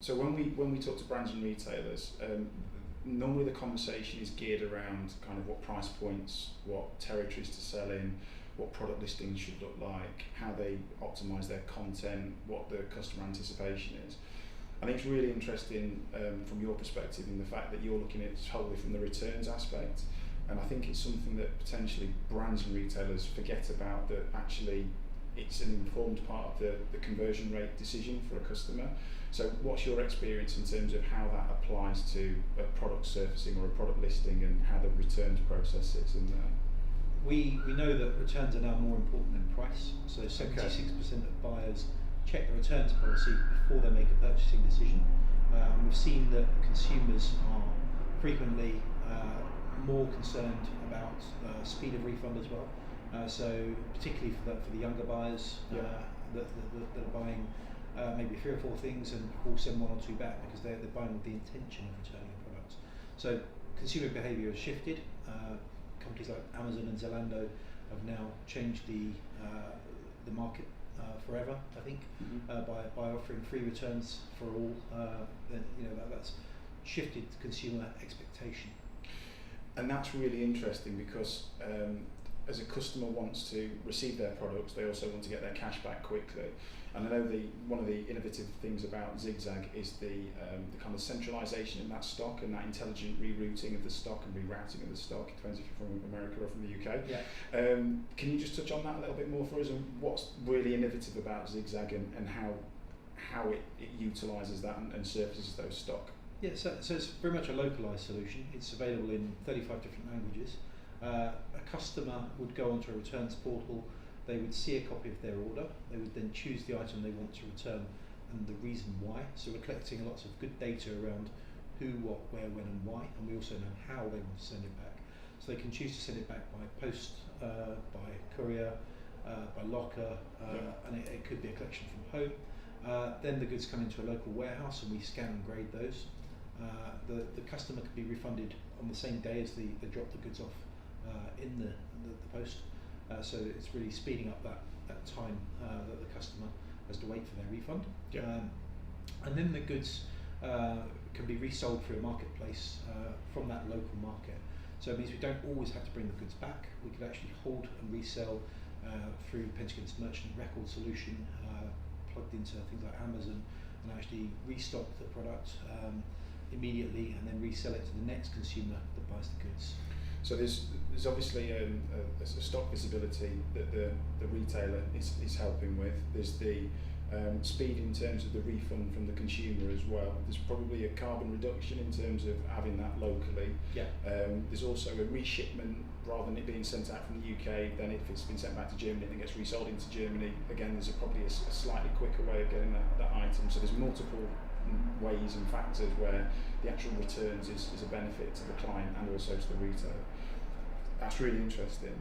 So when we talk to brands and retailers, normally the conversation is geared around kind of what price points, what territories to sell in, what product listings should look like, how they optimise their content, what the customer anticipation is. I think it's really interesting from your perspective in the fact that you're looking at it wholly from the returns aspect, and I think it's something that potentially brands and retailers forget about, that actually it's an informed part of the conversion rate decision for a customer. So what's your experience in terms of how that applies to a product surfacing or a product listing, and how the returns process sits in there? We know that returns are now more important than price, so 76% of buyers check the returns policy before they make a purchasing decision. We've seen that consumers are frequently more concerned about speed of refund as well. So particularly for the younger buyers that are buying maybe 3 or 4 things and will send 1 or 2 back because they're buying with the intention of returning a product. So consumer behaviour has shifted. Companies like Amazon and Zalando have now changed the market forever, I think, by offering free returns for all. That's shifted consumer expectation. And that's really interesting because as a customer wants to receive their products, they also want to get their cash back quickly. And I know one of the innovative things about ZigZag is the kind of centralisation in that stock and that intelligent rerouting of the stock and rerouting of the stock. It depends if you're from America or from the UK. Yeah. Can you just touch on that a little bit more for us, and what's really innovative about ZigZag and how it utilises that and surfaces those stock? Yeah, so it's very much a localised solution. It's available in 35 different languages. A customer would go onto a returns portal, they would see a copy of their order, they would then choose the item they want to return and the reason why. So we're collecting lots of good data around who, what, where, when and why, and we also know how they want to send it back. So they can choose to send it back by post, by courier, by locker, and it could be a collection from home. Then the goods come into a local warehouse and we scan and grade those. The customer can be refunded on the same day as they drop the goods off in the post, so it's really speeding up that time that the customer has to wait for their refund. And then the goods can be resold through a marketplace from that local market, so it means we don't always have to bring the goods back. We could actually hold and resell through Pentagon's merchant record solution, plugged into things like Amazon, and actually restock the product immediately and then resell it to the next consumer that buys the goods. So there's obviously a stock visibility that the retailer is helping with. There's the speed in terms of the refund from the consumer as well. There's probably a carbon reduction in terms of having that locally. Yeah. There's also a reshipment, rather than it being sent out from the UK, then if it's been sent back to Germany and it gets resold into Germany, again there's probably a slightly quicker way of getting that item. So there's multiple ways and factors where the actual returns is a benefit to the client and also to the retailer. That's really interesting.